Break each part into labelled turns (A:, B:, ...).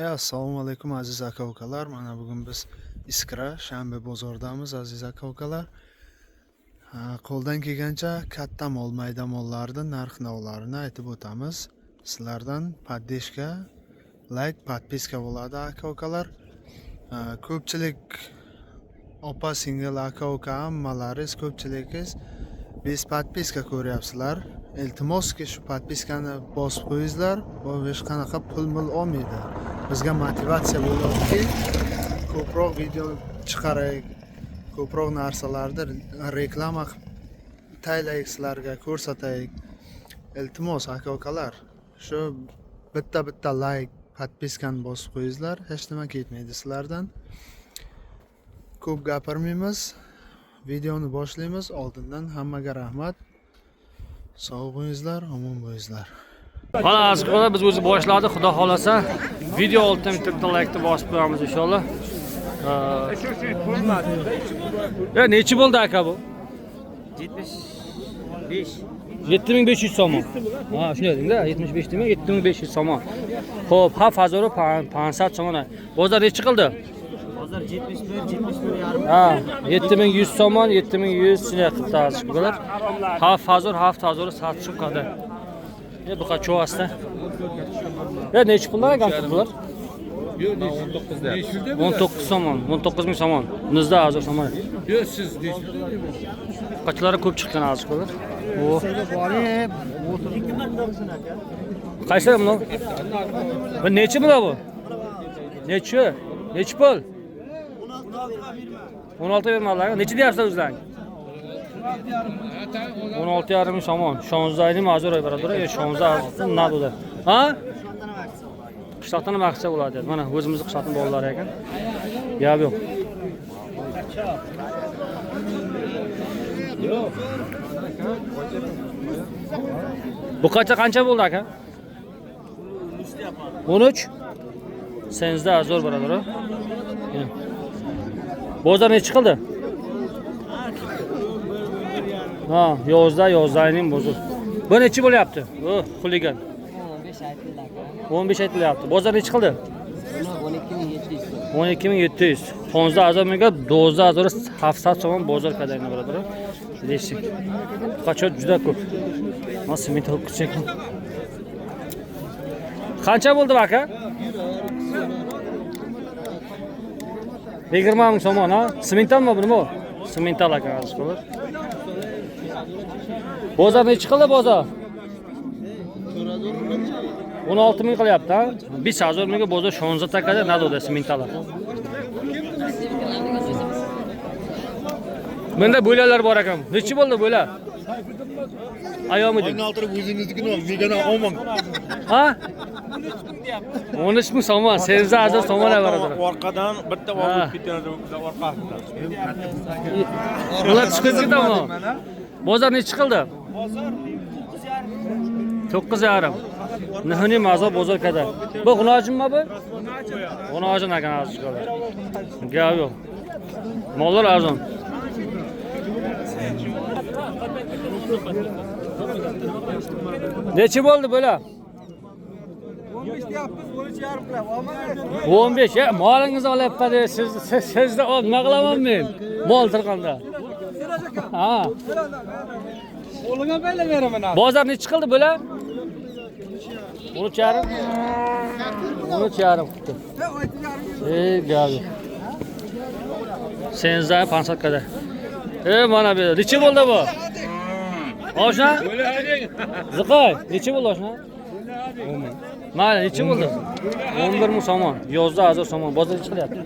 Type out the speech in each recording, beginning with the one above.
A: Assalomu alaykum aziz aka-ukalar. Mana bugun biz Iskra Shanba bozordamiz aziz aka-ukalar. Qo'ldan kelgancha katta mol, mayda mollarning narx-navlarini aytib o'tamiz. Sizlardan podpishka, like, podpiska bo'ladi aka-ukalar. Ko'pchilik opa singil aka-uka hammalaringiz ko'pchiligingiz biz podpiska ko'ryapsizlar. Iltimoski shu podpiskani bosib qo'yingizlar. Bu hech qanaqa pul olmaydi. Bizga motivatsiya bo'ladiki, ko'proq video chiqarak, ko'proq narsalarni reklama taylaylik, sizlarga ko'rsataylik. Iltimos aka-ukalar, shu bitta like, podpiskani bosib qo'yingizlar, hech nima ketmaydi sizlardan. Ko'p gapirmaymiz. Videoni boshlaymiz. Oldindan hammaga rahmat. Sog' bo'lingizlar, omon bo'lingizlar.
B: Xolos, biz o'zi boshladik. Xudo xolasa video oltin bitta like bosib qo'yamiz inshaalloh. Nechi bo'ldi aka bu?
C: 75.
B: 7500 so'm. Ha, shunday deding-da, 75 demang, 7500 so'm. Xo'p, ha fazoro 500 so'm. Bozor nechi qildi?
C: Bozor 71 yarim.
B: Ha, 7100 so'm, 7100 shunday qildi azizlar. Ha fazoro satishib qoldi. Bu qacho asta. Nechi pullar ekan bular?
D: 19 deyapti.
B: 19 so'm, 19000 so'm. Nizda azor so'm.
D: Yo'q, siz deysiz.
B: Qachonlar ko'p chiqqan azizlar. Qaysilar bular? Bu nechi bular bu? Nechi? Nechi pul? 16 vermalar. Nechi deyapsiz o'zlaring? 16,5 so'm. Shonzayni ma'zur aytadilar. Shonza nadoda. Ha? Qishloqdan maqsad bo'ladi. Mana o'zimizning qishloqning bolalari ekan. Gap yo'q. Bu qancha bo'ldi aka? 13. Senzda azor birodar. Bozor nechi qildi? Ha, yozdaning bozor. Bu nechi bo'lyapti? Xuligan. 15 aytilyapti. Bozor nechi qildi? 12700. 15000 mega 12700 so'm bozor qadagini birodar. Deysiz. Qachon juda ko'p. Nasıl meta o'qishak. Qancha bo'ldi aka? 20000 so'm, ha? Simentalmi bunimi? Simental aka azizlar. Bozor nechi qildi bozor? 16000 qilyapti, ha? 5000 mega bozor shonza takada nadoda simentallar. Menda bo'ylarlar bor ekan. Nechi bo'ldi bo'ylar? Ayomi deb.
D: 16 o'zingiznikini ol, megana olmang.
B: Ha? 13000 so'm, senza azor so'mlar birodar.
D: Orqadan bitta olib ketadi, orqasidan.
B: Ular chiqib ketadimi? Bozor nechi qildi?
C: Bozor 9,5.
B: 9,5. Nihoni mazor bozor kadar. Bu g'unojinmi bu? G'unojin ekan azizlar. Gap yo'q. Mollar arzon. Nechi bo'ldi bular?
C: 15 deyapmiz, 13,5 qilib. Olmang.
B: 15. Molingizni olyapman. Sizda nima qilaman men? Mol turganda. Ha.
C: Qo'liga bayla beraman.
B: Bozor nechi qildi bular? 13,5. 13,5 qildi. Gap yo'q. Senza 500 kadar. Mana bu. Nechi bo'ldi bu? Oshna? Ziqoy, nechi bo'ldi oshna? 10. Mana nechi bo'ldi? 11000 so'm. Yozda azor so'm. Bozor nechi qilyapti?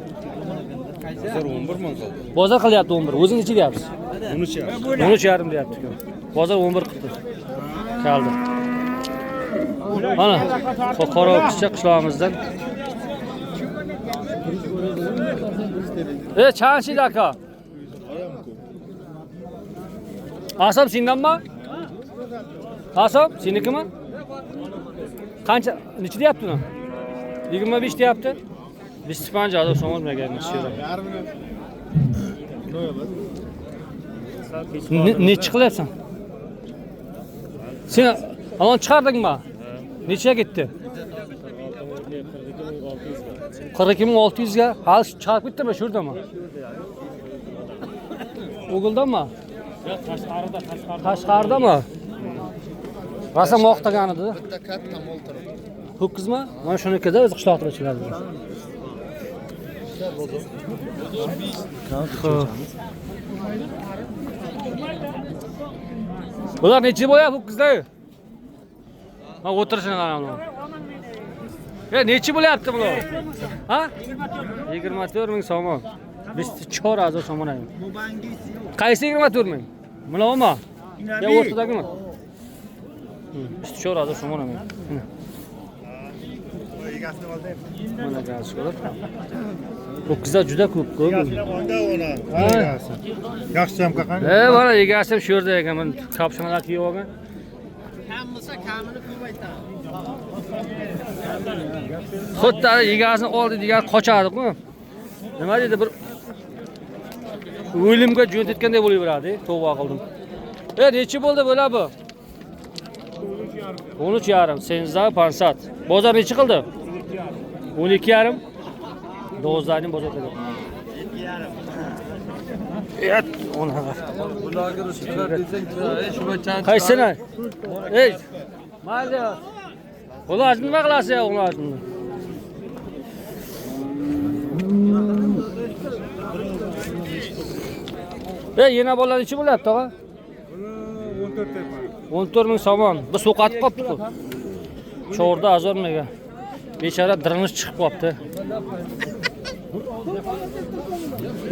D: Bozor 11 ming qildi.
B: Bozor qilyapti 11. O'zing nechi deyapsiz?
D: 13.
B: 13,5 deyapti-ku. Bozor 11 qildi. Kaldi. Mana qora qishcha qishlog'imizdan. Chanshid aka. Asab sendanmi? Asab senikimi? Qancha? Nechi deyapti uni? 25 deyapti. 25 adoq so'm olmagan shira. Nechi qilyapsan? Sen alon chiqardingmi? Nechaga ketdi? 42.600 ga. Hal chaqib bitdimi shurdami? O'g'ildami? Yo'q, Tashqaridami? Rasam o'qtagan edi.
A: Bitta katta mol turibdi.
B: Ho'kizmi? Mana shunikida o'zi qishloqda chiqadi. Bular necha bo'yap ho'kizlar? Ha, o'tirishini qarang. Necha bo'lyapti bular? Ha? 24 ming so'm. Biz 4000 so'm olamiz. Qaysi 24 ming? Bularmi? Ya o'rtadagimi? 4000 so'm olamiz. Mana gazlar. Ho'kizlar juda ko'p.
D: Yaxshi ham qaqan.
B: Mana egasim shu yerda ekan. Men kapshonlar kiyib olgan.
C: Kam bo'lsa kamini ko'p aytaman.
B: Xuddi egasini oldi degan qochadi-ku. Nima deydi bir o'limga jo'ntatganday bo'laveradi. Tavba qildim. Nechi bo'ldi bo'la bu? 13,5. Senza pansat. Bozor nechi qildi? 12,5. Dozlarning bozorda. 7,5. Ona.
C: Bularga rushlar desang, shu
B: Qaysini? Ey. Mayli. Ular nima qilasiz ya ular? Yana bolalar ichi bo'lyapti, tog'a? 14 ming so'm. Bir so'qatib qopti-ku. Cho'rda azormaga. Bechora dirinish chiqib qopti.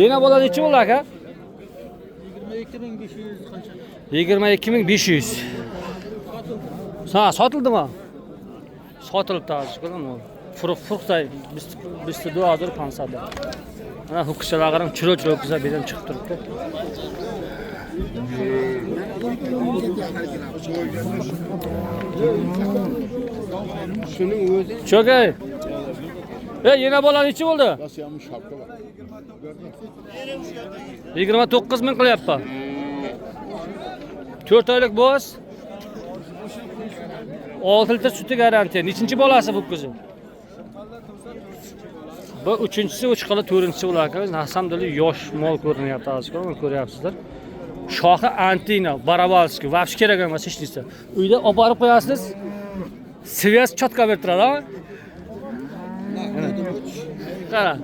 B: Yana bolalar ichi bo'lar aka?
C: 22.500 qancha?
B: 22.500. Ha, sotildimi? Sotilibdi hozir, ko'rdingmi? Furuqday biz 2500 da. Mana ho'kizlar qarang, chiro-chiro ho'kizlar berib chiqib turibdi.
C: Shuning o'zi
B: Cho'kay. Yana bolalar ichi bo'ldi? 29 ming qilyapti. 4 oylik bo'z. 6 litr suti garantiya. Nechinchi bolasi bu qizi? Bu 3-chi, 3 qala 4-chi bo'lar ekan. Nasamdili yosh mol ko'rinyapti hozir, ko'ryapsizlar. Shoxi antina, barabalskiy, vaqti kerak emas hech narsa. Uyda olib borib qo'yasiz. Sviyaz chotka berib turadi, ha? Qara.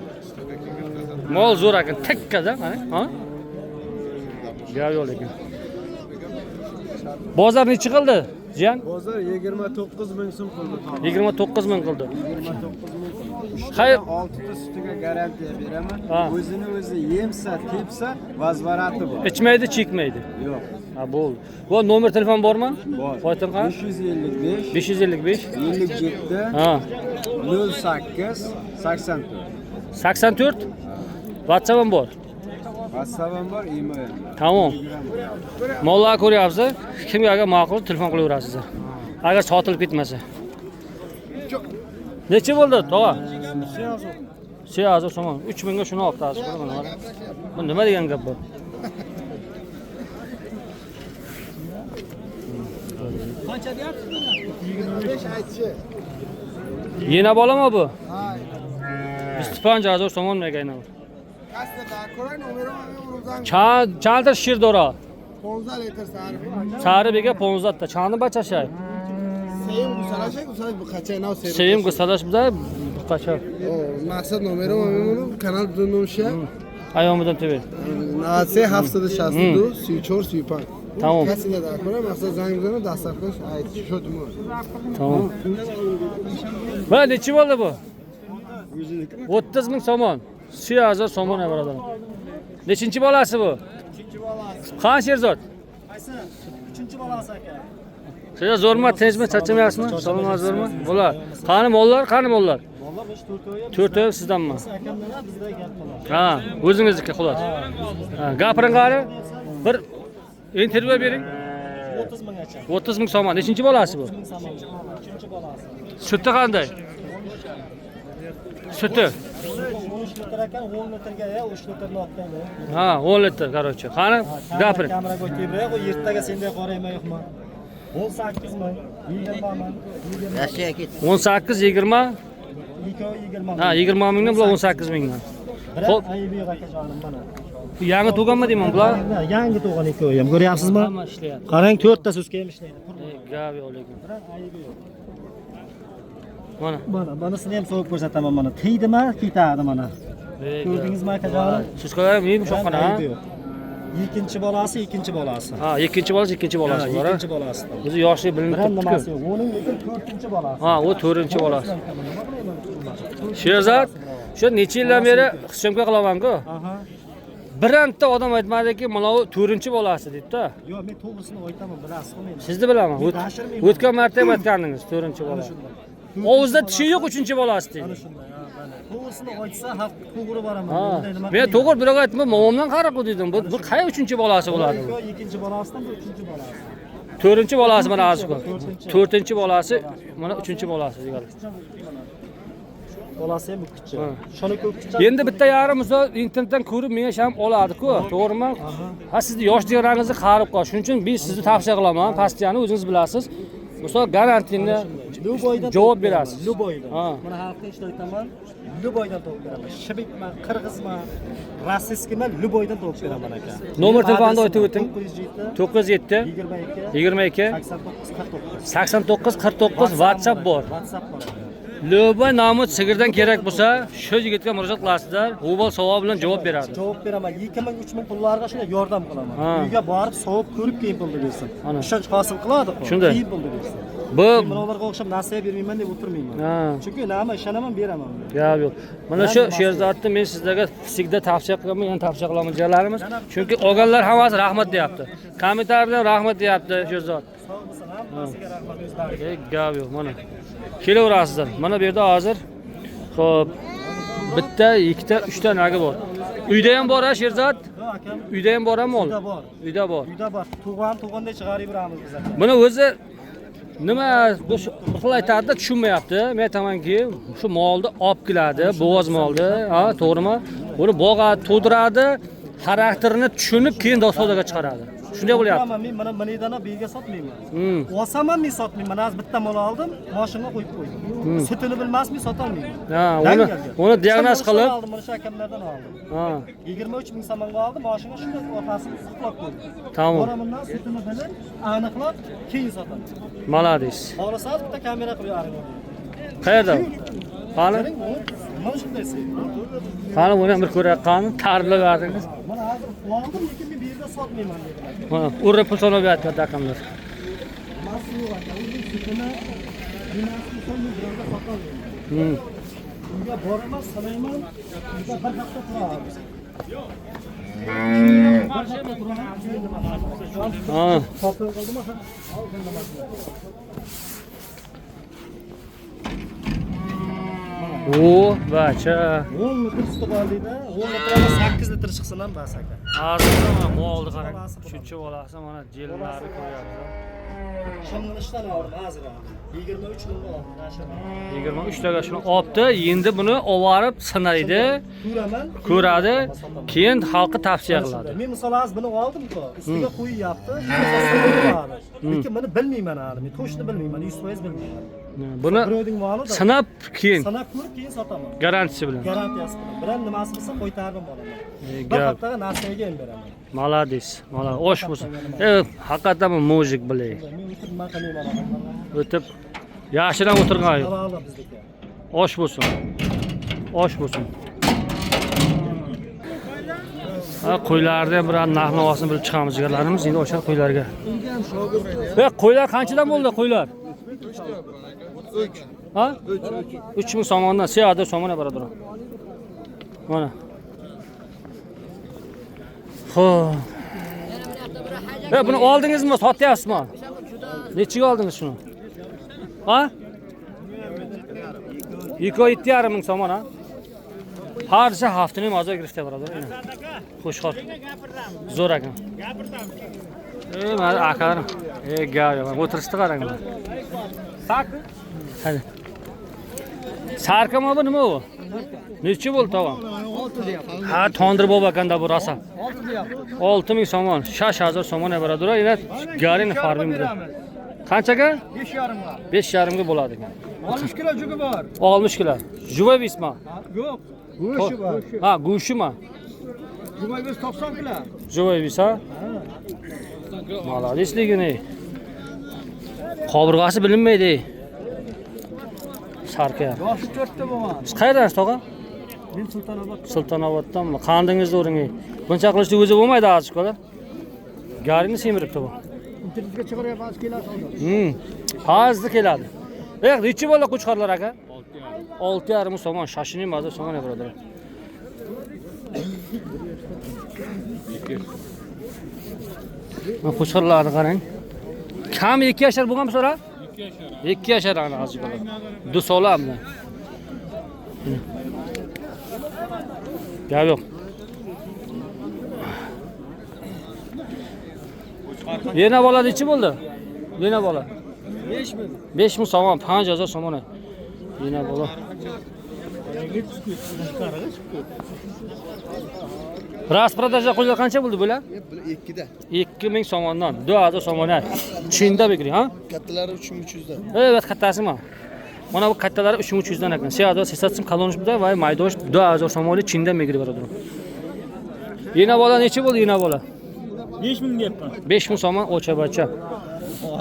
B: Mol zo'r ekan, tekkada, mana, ha? Gap yo'q ekan. Bozor necha qildi? Jiyan?
C: bozor 29 ming so'm qildi.
B: 29 ming qildi.
C: 29 ming.
B: Xayr.
C: 6 ta sutiga garantiya beraman.
B: Ha.
C: O'zini o'zi yemsa, tepsa, vazvarati bor.
B: Ichmaydi, chekmaydi.
C: Yo'q.
B: Ha, bo'ldi. Bu nomer telefon bormi?
C: Bor.
B: Qo'yting qara.
C: 555
B: 555
C: 57
B: ha
C: 08 84.
B: 84 WhatsApp ham bor.
C: WhatsApp'im bor, email.
B: Tamam. Mollar ko'ryapsiz. Kimga agar ma'qul telefon qilaverasiz. Agar sotilib ketmasa. Necha bo'ldi, tog'a? 6,000 so'm. 3000 ga shuni olib tasiz qilib mana. Bu nima degan gap bu?
C: Qancha deyapsiz buni? 25 aytchi.
B: Yena bolami bu? Ha. 25,000 so'm olmagan. Çandır şirdora.
C: 15 litr sarı.
B: Sarı bega 15 ta. Çanı bacha shay.
C: Seyim gusalaşak gusalaş bu kaça nav seyim.
B: Sevim gusalash biza qacha.
C: Maqsad nomerim memnunum. Kanal dunumşa.
B: Ayomdan tebe.
C: Natse 762 34 35.
B: Tamam.
C: Kasida da ko'ra maqsad zang bizani dastlab qo'yish aytish shodmi.
B: Tamam. Mana nechi bo'ldi bu? 30 ming so'm. 3000 so'm ne birodar. Nechinchi bolasi bu?
C: 3-chi bolasi.
B: Qancha sherzod?
C: Qaysi? 3-chi bolasi aka.
B: Siz zo'rmi, tinchmi, charchamayapsizmi? Salomat zo'rmi? Bular. Qani mollar, qani mollar?
C: Mollar 5-4 oy.
B: 4 oy sizdanmi?
C: Akamlar bizda gap qiladi.
B: Ha, o'zingizniki xulos. Ha, gapiring qani. Bir intervyu bering.
C: 30 minggacha.
B: 30 ming so'm. Nechinchi bolasi bu?
C: 3-chi bolasi.
B: Suti qanday? Suti.
C: 13 litr ekan, 10 litrga ya, 3 litrni otdaymi?
B: Ha, 10 litr, короче. Qani, gapiring.
C: Kameraga o'tibray, u ertaga senday qorayman yo'qmi? 18 ming, 20 ming.
B: 18, 20,
C: ikkovi 20
B: Ha, 20 mingdan bular 18 mingdan.
C: Xo'p, aybi yo'q akajonim mana.
B: Yangi tug'anmi deyman bular?
C: Yangi tug'an ikkovi ham ko'ryapsizmi?
B: Hamma ishlayapti.
C: Qarang, 4 ta suska ham ishlaydi.
B: Gap yo'q lekin.
C: Biroq aybi yo'q.
B: Mana.
C: Bunasini ham so'rib ko'rsataman mana. Teydimi, ketadi mana. Ko'rdingizmi akajonim?
B: Siskalar ming shoqqana.
C: Aybi yo'q. Ikkinchi bolasi.
B: Ha, ikkinchi bolasi bular.
C: Ikkinchi bolasi.
B: O'zi yoshi bilinib
C: Biron
B: turibdi-ku.
C: nimasi yo'q. Uning lekin 4-chi bolasi.
B: Ha, u 4-chi bolasi. Sherzod, shu necha yildan beri hisobga qilaman-ku.
C: Aha.
B: Bironta odam aytmadiki, mana u 4-chi bolasi debdi.
C: Yo'q, men to'g'risini aytaman, bilasizmi meni?
B: Sizni bilaman. O'tgan marta ham aytganingiz 4-chi bolasi. Ovuzda tishi yo'q 3-chi bolasi deydi.
C: Ana shunday, ha, mana. To'g'risini aytsa, haq to'g'ri boraman.
B: Ha,
C: Bunday nima
B: men to'g'ri biroq aytdim, momomdan qarab dedim. Bu qay 3-chi bolasi bo'ladi?
C: bu? Ikkinchi bolasidan bu 3-chi bolasi.
B: 4-chi bolasi mana azizlar. 4-chi bolasi, mana 3-chi bolasi degan.
C: Bolasi ham kichik. Shuni ko'p kichik.
B: Endi bitta yarim misol internetdan ko'rib menga ham oladi-ku, to'g'rimi? Ha, sizni yosh deganingizni qarib qol. Shuning uchun biz sizni tavsiya qilaman. Pastiyani o'zingiz bilasiz. Misol garantiyni javob berasiz.
C: Luboydan.
B: Ha.
C: Mana xalqqa ishlaytaman. Luboydan to'g'ri beraman. Shibikman, qirg'izman, rossiyskiman, Luboydan to'g'ri beraman aka.
B: Nomer telefonni aytib o'ting.
C: 907
B: 97 22 89 49 WhatsApp bor.
C: WhatsApp bor.
B: Lo'ba nomi sigirdan kerak bo'lsa, shu yigitga murojaat qilasizlar. U bol savob bilan javob beradi.
C: Javob beraman. 2000-3000 pullarga shunday yordam qilaman.
B: Ha.
C: Uyga borib sovib ko'rib keyin pulni bersin.
B: Ana.
C: Ishonch hosil qiladi-ku.
B: Shunday.
C: Keyin pulni bersin.
B: Bu
C: Bularga o'xshab nasiya bermayman deb o'tirmayman.
B: ha,
C: Chunki nima ishonaman, beraman.
B: gap yo'q. Mana shu Sherzodni men sizlarga fisikda tavsiya qilaman, yana tavsiya qilaman jigarlarimiz. Chunki olganlar hammasi rahmat deyapti. Kommentariyada rahmat deyapti Sherzod.
C: Sog' bo'lsin, hammasiga rahmat o'zlariga.
B: Gap yo'q, mana. Kelaverasizlar. Mana bu yerda hozir xo'p bitta, ikkita, uchta nagi bor. Uyda ham bor ha Sherzod?
C: Yo'q akam,
B: Uyda ham borami ol?
C: uyda bor.
B: Uyda bor.
C: Uyda bor. Tug'anda chiqarib beramiz biz aka.
B: Buni o'zi nima bu xil aytadi tushunmayapti. Men aytamanki, shu molni olib keladi, bo'g'oz molni, ha, to'g'rimi? Buni bog'a to'diradi, xarakterini tushunib keyin savdoga chiqaradi. Shunday bo'lyapti.
C: Men mana bunidana belga sotmayman. Olsam ham men sotmayman. Mana bitta mol oldim, mashinaga qo'yib qo'ydim. Sutini bilmasmi sotolmayman.
B: Ha, uni diagnoz qilib,
C: oldim, mana shu akamlardan oldim.
B: ha,
C: 23 ming so'mga oldim, mashina shunday orqasini saqlab qo'ydim.
B: tamom.
C: Boramandan sutini bilib, aniqlab keyin sotaman.
B: Malades.
C: Xohlasangiz bitta kamera qo'yib yuboring.
B: Qayerda? Qani?
C: Mana shunday
B: Qani buni bir ko'rayotgan, ta'riflab berdingiz.
C: Mana hozir oldim, lekin men bu yerda sotmayman dedilar.
B: Mana urib pul so'rab yotgan akamlar.
C: Mas'ul aka, o'zing sutini nimasi so'nggi bironda sotolmayman. Unga boraman, sanayman, bizda bir hafta turadi.
B: Ha.
C: Sotib qoldimmi?
B: O, bacha.
C: 10 litr suti bor deydi. 10 litrdan 8 litr chiqsin ham bas aka.
B: Hozir mana molni qarang. Shuncha bolasi mana jellari ko'ryapsiz.
C: Shimni ishdan oldim hozir. 23 mingga oldim, nasha.
B: 23 taga shuni olibdi, endi buni olib sinaydi,
C: Ko'raman.
B: ko'radi, keyin xalqqa tavsiya qiladi.
C: Men misol hozir buni oldim-ku, ustiga qo'yyapti. Lekin buni bilmayman hali. Men to'shni bilmayman, 100% bilmayman.
B: Buni
C: Birovning moli da.
B: sinab keyin
C: Sanab ko'rib keyin sotaman.
B: garantiyasi bilan.
C: Garantiyasi bilan. Biran nimasi bo'lsa qo'ytarib olaman. Bir
B: Gap.
C: haftaga nasiyaga ham beraman.
B: Malades, malades. Osh bo'lsin. Haqiqatan mujik bilay.
C: Men nima qilmayman.
B: O'tib yashiran o'tirgan yo'q.
C: Halol bizniki.
B: Osh bo'lsin. Osh bo'lsin. Ha, qo'ylarni ham bir narx-navosini bilib chiqamiz jigarlarimiz. Endi o'sha qo'ylarga. Qo'ylar qanchadan bo'ldi qo'ylar? 3. Ha? 3 ming so'mdan siyada so'mona baradur. Mana. Xo'p. Buni oldingizmi, sotyapsizmi? Nechiga oldingiz shuni? Ha? 2.5 ming so'm ha? Har haftaning hozir kirishda baradur. Xushxol. Zo'r ekan. Mana akalar. Gap yo'q. O'tirishdi qarang. Hadi. Sarkama bu nima bu? Necha bo'ldi tog'am?
C: 6 deyapti.
B: Ha, tondir bo'lib ekanda bu rosa. 6 ming so'm. 6000 so'm baradur. Yana garin farming. Qanchaga?
C: 5,5 ga.
B: 5,5 ga bo'ladi ekan.
C: 60 kilo jugi bor.
B: 60 kilo. Juvoy bismi?
C: Yo'q. Go'shi bor.
B: Ha, go'shimi?
C: Juvoy biz 90 kilo.
B: Juvoy bis ha? Молодецligini. Qobirg'asi bilinmaydi. Sarka.
C: Yoshi 4 ta bo'lgan.
B: Siz qayerdansiz tog'a?
C: Men Sultonobod.
B: Sultonoboddanmi? Qandingizni o'ring. Buncha qilishni o'zi bo'lmaydi azizlar. Garini semiribdi bu.
C: Internetga chiqaryapmiz keladi.
B: Hozir keladi. Nechi bola qo'chqorlar aka? 6,5 somon, shoshining mazza somon birodarlar. Mana qo'chqorlarni qarang. Kami 2 yashar bo'lganmi so'ra? 2 yashar ana azizlar. Dusolamni. Gap yo'q. Yana bola nechi bo'ldi? Yana bola. 5,000 somon, 5000 somon. Yana bola. Rasprodaja qo'ylar qancha bo'ldi bular?
A: 2da.
B: 2000 somondan, 2000 somondan. Chinda bekri, ha?
A: Kattalari 3300 dan.
B: Evet, kattasimi. Mana bu kattalari 3300 dan ekan. Siyada sesatsim kalonishda va maydosh 2000 somonli chinda bekri beradi. Yana bola nechi bo'ldi yana bola?
C: 5000 deyapman.
B: 5000 somon o'cha-bacha.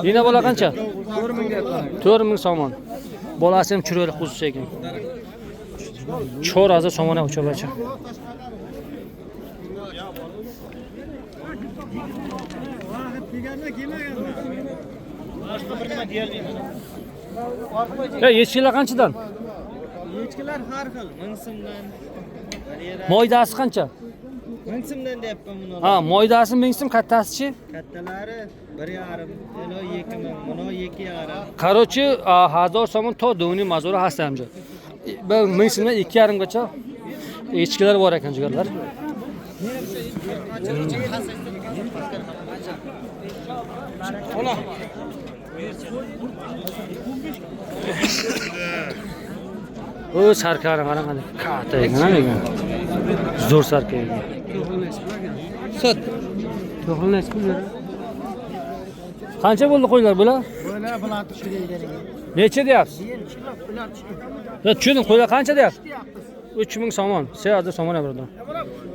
B: Yana bola qancha?
C: 4000 deyapman.
B: 4000 somon. Bolasi ham chiroyli qo'zisa ekan. 4000 somon o'cha-bacha.
C: Vaqt deganlar kelmaganlar. Boshqa bir nima deyolmayman.
B: Echkilar qanchadan?
C: Echkilar har xil. 1000 so'mdan.
B: Moydasi qancha?
C: 1000 so'mdan deyapman buni.
B: Ha, moydasi 1000 so'm, kattasi-chi?
C: Kattalari 1,5, elo 2000, buni 2,5.
B: Qarochi 1000 so'm to doni mazuri hasta hamja. Ben 1000 so'mdan 2,5 gacha echkilar bor ekan jigarlar. Ola. O sarkani qarang qani. Katta ekan, ekan. Zo'r sarka ekan. Sot. To'g'rilmas pullar. Qancha bo'ldi qo'ylar bular?
C: Bular bilan tushiraylik.
B: Necha deyapsiz?
C: Bular
B: Ya tushunding, qo'ylar qancha deyapsiz? 3000 somon. Siyada somon beradi.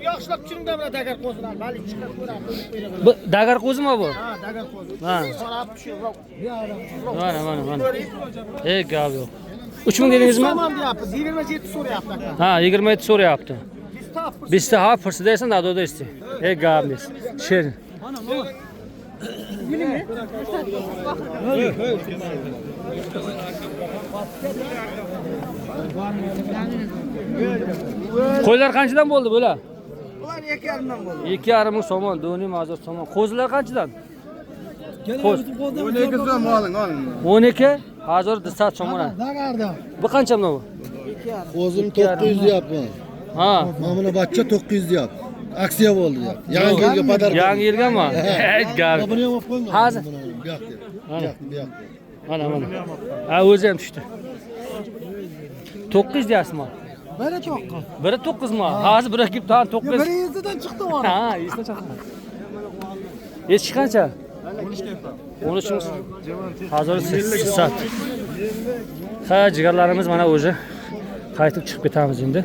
C: Yaxshilab tushundim bular dagar qo'zidan. Bali chiqib ko'radi.
B: Bu dagar qo'zimi bu?
C: Ha, dagar qo'zi.
B: Ha.
C: Qarab tushib.
B: Mana. Gap yo'q. 3000 dedingizmi?
C: Tamam deyapti. 27 so'rayapti aka.
B: Ha, 27 so'rayapti.
C: Biz
B: Bizda ha fırsat deysan da do'da isti. Gap des. Sher. Qo'ylar qanchadan bo'ldi bular?
C: Ular 2,5 dan bo'ldi.
B: 2,5 somon, doni mazur somon. Qo'zilar qanchadan?
A: 12 so'm oling.
B: 12 hazır disat somon.
C: Dagarda.
B: Bu qancha bu?
E: O'zim 900 deyapman.
B: Ha.
E: Mana buni bachcha 900 deyapti. Aksiya bo'ldi deyapti. Yangi yilga padar.
B: Yangi yilgami? Gap.
E: Buni ham olib qo'yma.
B: Hozir.
E: Bu yoqda.
B: Mana. Ha, o'zi ham tushdi. 900 deyapsizmi?
C: Biri to'qqa.
B: Biri 9 mi? Hozir biri kelib tan 9.
C: Biri 7dan chiqdi mana.
B: Ha, esda chiqdi. Echki qancha? 13 ming. Hozir sat. Ha, jigarlarimiz mana o'zi qaytib chiqib ketamiz endi.